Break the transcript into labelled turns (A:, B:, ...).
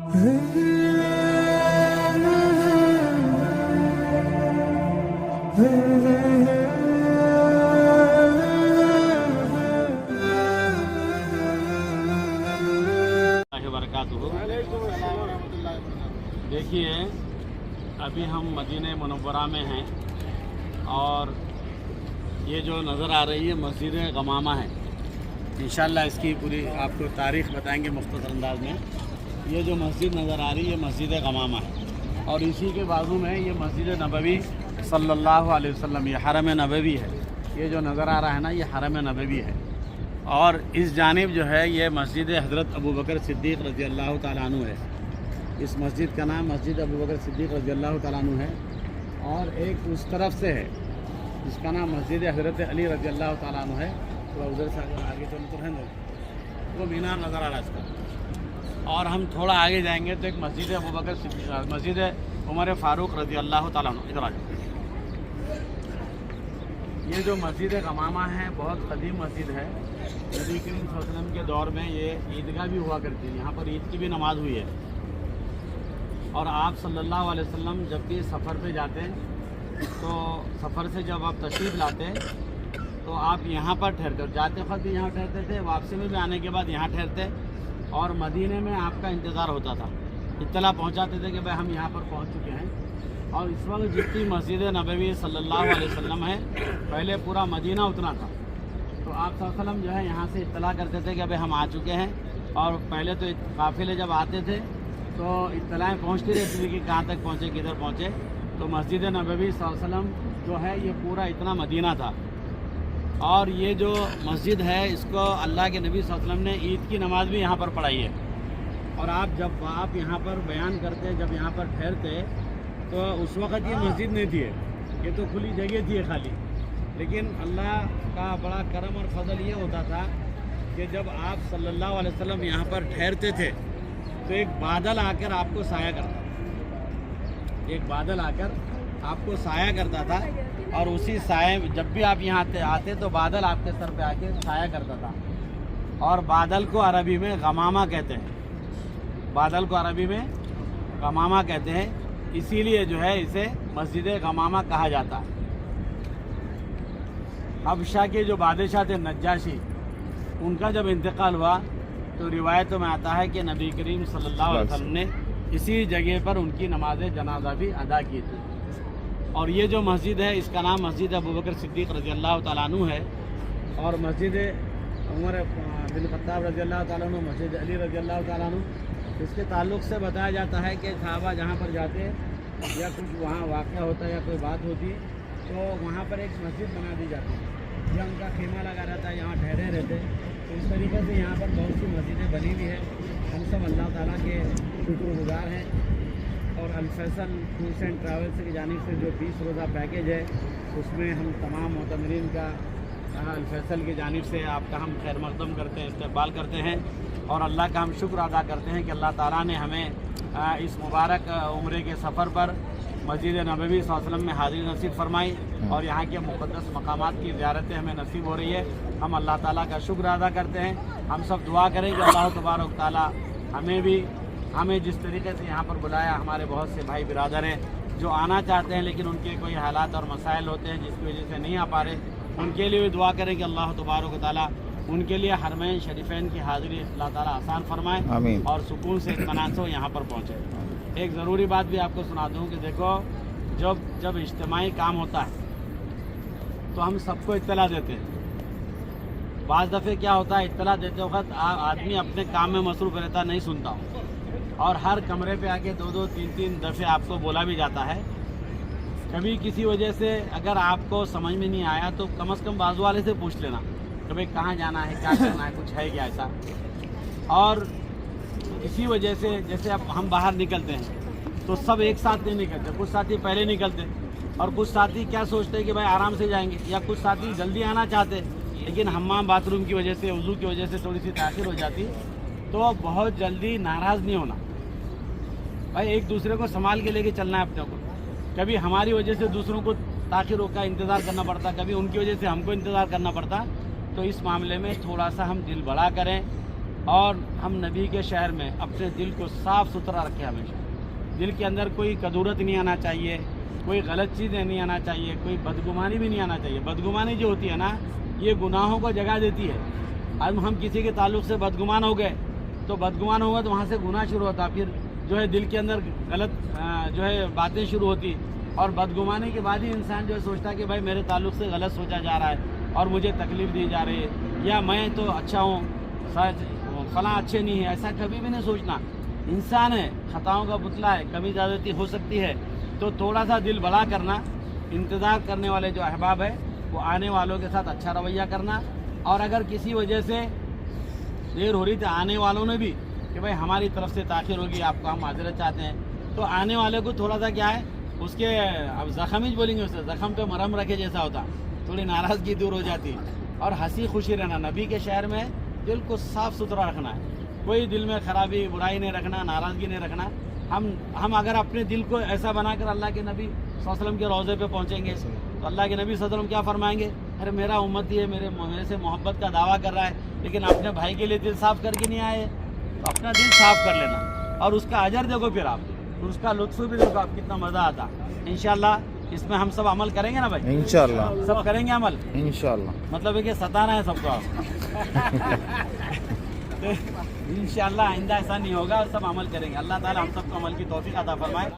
A: देखिए, अभी हम मदीने मुनव्वरा में हैं और ये जो नज़र आ रही है मस्जिद गमामा है। इंशाअल्लाह इसकी पूरी आपको तारीख़ बताएंगे मुख्तसर अंदाज में। ये जो मस्जिद नज़र आ रही है मस्जिद गमामा है और इसी के बाजू में ये मस्जिद नबवी सल्लल्लाहु अलैहि वसल्लम, ये हरम नबवी है। ये जो नज़र आ रहा है ना, ये हरम नबवी है। और इस जानिब जो है ये मस्जिद हज़रत अबू बकर सिद्दीक़ रज़ी अल्लाह तआला अन्हु है। इस मस्जिद का नाम मस्जिद अबू बकर सिद्दीक़ रज़ी अल्लाह तआला अन्हु है। और एक उस तरफ से है जिसका नाम मस्जिद हज़रत अली रज़ी अल्लाह तआला अन्हु है। तो उधर से आगे चलो तो है वो मीनार नज़र आ रहा है इसका। और हम थोड़ा आगे जाएंगे तो एक मस्जिद अबू बकर सिद्दीक़, मस्जिद उमर फ़ारूक रज़ी अल्लाह तआला अन्हु। इधर आ जाओ। ये जो मस्जिद गमामा है बहुत कदीम मस्जिद है। नबी करीम सल्लल्लाहु अलैहि वसल्लम के दौर में ये ईदगाह भी हुआ करती है। यहाँ पर ईद की भी नमाज हुई है। और आप सल्लल्लाहु अलैहि वसल्लम जब भी सफ़र पे जाते तो सफ़र से जब आप तशरीफ़ लाते तो आप यहाँ पर ठहरते, जाते वक्त भी यहाँ ठहरते थे, वापसी में भी आने के बाद यहाँ ठहरते और मदीने में आपका इंतज़ार होता था। इत्तला पहुँचाते थे कि भाई हम यहाँ पर पहुँच चुके हैं। और इस वक्त जितनी मस्जिद नबवी सल्लल्लाहु अलैहि वसल्लम है, पहले पूरा मदीना उतना था। तो आप सल्लल्लाहु अलैहि वसल्लम जो है यहाँ से इत्तला करते थे कि भाई हम आ चुके हैं। और पहले तो काफ़िले जब आते थे तो इत्तलाएँ पहुँचती रहती थी कि कहाँ तक पहुँचे, किधर पहुँचे। तो मस्जिद नबवी सल्लल्लाहु अलैहि वसल्लम जो है ये पूरा इतना मदीना था। और ये जो मस्जिद है इसको अल्लाह के नबी सल्लल्लाहु अलैहि वसल्लम ने ईद की नमाज़ भी यहाँ पर पढ़ाई है। और आप यहाँ पर बयान करते, जब यहाँ पर ठहरते तो उस वक़्त ये मस्जिद नहीं थी, ये तो खुली जगह थी खाली। लेकिन अल्लाह का बड़ा करम और फजल ये होता था कि जब आप सल्लल्लाहु अलैहि वसल्लम यहाँ पर ठहरते थे तो एक बादल आकर आपको साया करता था। एक बादल आकर आपको साया करता था। और उसी साए जब भी आप यहाँ आते तो बादल आपके सर पे आके साया करता था। और बादल को अरबी में गमामा कहते हैं। बादल को अरबी में गमामा कहते हैं, इसीलिए जो है इसे मस्जिद गमामा कहा जाता है। हबशा के जो बादशाह थे नज्जाशी, उनका जब इंतकाल हुआ तो रिवायतों में आता है कि नबी करीम सल्लल्लाहु अलैहि वसल्लम ने इसी जगह पर उनकी नमाज जनाजा भी अदा की थी। और ये जो मस्जिद है इसका नाम मस्जिद अबू बकर सिद्दीक़ रज़ी अल्लाह तआला अन्हु है। और मस्जिद उमर बिन खत्ताब रज़ी अल्लाह तआला अन्हु, मस्जिद अली रज़ी अल्लाह तआला अन्हु, इसके ताल्लुक़ से बताया जाता है कि सहाबा जहाँ पर जाते या कुछ वहाँ वाक़या होता है या कोई बात होती तो वहाँ पर एक मस्जिद बना दी जाती है, या उनका खेमा लगा रहता है, यहाँ ठहरे रहते। तो इस तरीके से यहाँ पर बहुत सी मस्जिदें बनी हुई हैं। हम सब अल्लाह ताला के शुक्रगुज़ार हैं। और अल-फैसल टूर्स एंड ट्रैवल्स की जानिब से जो 20 रोज़ा पैकेज है उसमें हम तमाम मोतमरीन का अल-फैसल की जानिब से आपका हम खैर मक़दम करते हैं, इस्तक़बाल करते हैं। और अल्लाह का हम शुक्र अदा करते हैं कि अल्लाह ताला ने हमें इस मुबारक उम्रे के सफ़र पर मस्जिद नबवी सल्लल्लाहु अलैहि वसल्लम में हाज़िरी नसीब फरमाई और यहाँ के मुक़द्दस मकामात की ज़ियारतें हमें नसीब हो रही है। हम अल्लाह ताला का शुक्र अदा करते हैं। हम सब दुआ करें कि अल्लाह तबारक ताला हमें जिस तरीके से यहाँ पर बुलाया, हमारे बहुत से भाई बिरादर हैं जो आना चाहते हैं लेकिन उनके कोई हालात और मसाइल होते हैं जिसकी वजह से नहीं आ पा रहे, उनके लिए भी दुआ करें कि अल्लाह तबारक ताला उनके लिए हरमैन शरीफैन की हाज़िरी अल्लाह ताला आसान फरमाए और सुकून से इत्मीनान से यहाँ पर पहुँचे। एक ज़रूरी बात भी आपको सुना दूँ कि देखो, जब इज्तिमाई काम होता है तो हम सबको इत्तला देते हैं। बाज़ दफ़े क्या होता है, इत्तला देते वक्त आदमी अपने काम में मसरूफ़ रहता, नहीं सुनता और हर कमरे पे आके 2-2, 3-3 दफ़े आपको बोला भी जाता है। कभी किसी वजह से अगर आपको समझ में नहीं आया तो कम से कम बाजू वाले से पूछ लेना कि भाई कहाँ जाना है, क्या करना है, कुछ है क्या ऐसा। और इसी वजह से जैसे अब हम बाहर निकलते हैं तो सब एक साथ नहीं निकलते, कुछ साथी पहले निकलते और कुछ साथी क्या सोचते हैं कि भाई आराम से जाएंगे, या कुछ साथी जल्दी आना चाहते लेकिन हम्माम बाथरूम की वजह से, वज़ू की वजह से थोड़ी सी ताख़ीर हो जाती। तो बहुत जल्दी नाराज़ नहीं होना भाई, एक दूसरे को संभाल के लेके चलना है अपने को। कभी हमारी वजह से दूसरों को ताख़ीर का इंतज़ार करना पड़ता, कभी उनकी वजह से हमको इंतज़ार करना पड़ता। तो इस मामले में थोड़ा सा हम दिल बड़ा करें اور ہم نبی کے شہر میں اپنے دل کو صاف ستھرا رکھے ہمیشہ. دل کے اندر کوئی کدورت نہیں آنا چاہیے, کوئی غلط چیزیں نہیں آنا چاہیے, کوئی بدگمانی بھی نہیں آنا چاہیے. بدگمانی جو ہوتی ہے نا, یہ گناہوں کو جگہ دیتی ہے. اب ہم کسی کے تعلق سے بدگمان ہو گئے تو بدگمان ہوگا تو وہاں سے گناہ شروع ہوتا, پھر جو ہے دل کے اندر غلط جو ہے باتیں شروع ہوتی, اور بدگمانی کے بعد ہی انسان جو ہے سوچتا ہے کہ بھائی میرے تعلق سے غلط سوچا جا رہا ہے اور مجھے تکلیف دی جا رہی ہے, یا میں تو اچھا ہوں فلاں اچھے نہیں ہے. ایسا کبھی بھی نہیں سوچنا. انسان ہے, خطاؤں کا پتلا ہے, کمی زیادتی ہو سکتی ہے. تو تھوڑا سا دل بڑا کرنا, انتظار کرنے والے جو احباب ہے وہ آنے والوں کے ساتھ اچھا رویہ کرنا. اور اگر کسی وجہ سے دیر ہو رہی تھی آنے والوں نے بھی کہ بھائی ہماری طرف سے تاخیر ہوگی, آپ کو ہم معذرت چاہتے ہیں, تو آنے والے کو تھوڑا سا کیا ہے اس کے اب زخم ہی بولیں گے, اسے زخم پہ مرہم رکھے جیسا ہوتا, تھوڑی ناراضگی دور ہو جاتی. اور ہنسی خوشی رہنا. نبی کے شہر میں دل کو صاف ستھرا رکھنا ہے, کوئی دل میں خرابی برائی نہیں رکھنا, ناراضگی نہیں رکھنا. ہم اگر اپنے دل کو ایسا بنا کر اللہ کے نبی صلی اللہ علیہ وسلم کے روضے پہ پہنچیں گے تو اللہ کے نبی صلی اللہ علیہ وسلم کیا فرمائیں گے, ارے میرا امتی ہے, میرے سے محبت کا دعویٰ کر رہا ہے, لیکن اپنے بھائی کے لیے دل صاف کر کے نہیں آئے, تو اپنا دل صاف کر لینا اور اس کا اجر دیکھو, پھر آپ اس کا لطف بھی دیکھو, آپ کتنا مزہ آتا. انشاءاللہ اس میں ہم سب عمل کریں گے نا بھائی,
B: انشاءاللہ
A: سب کریں گے عمل
B: انشاءاللہ.
A: مطلب ہے کہ ستانا ہے سب کو آپ. انشاءاللہ آئندہ ایسا نہیں ہوگا اور سب عمل کریں گے. اللہ تعالی ہم سب کو عمل کی توفیق عطا فرمائے.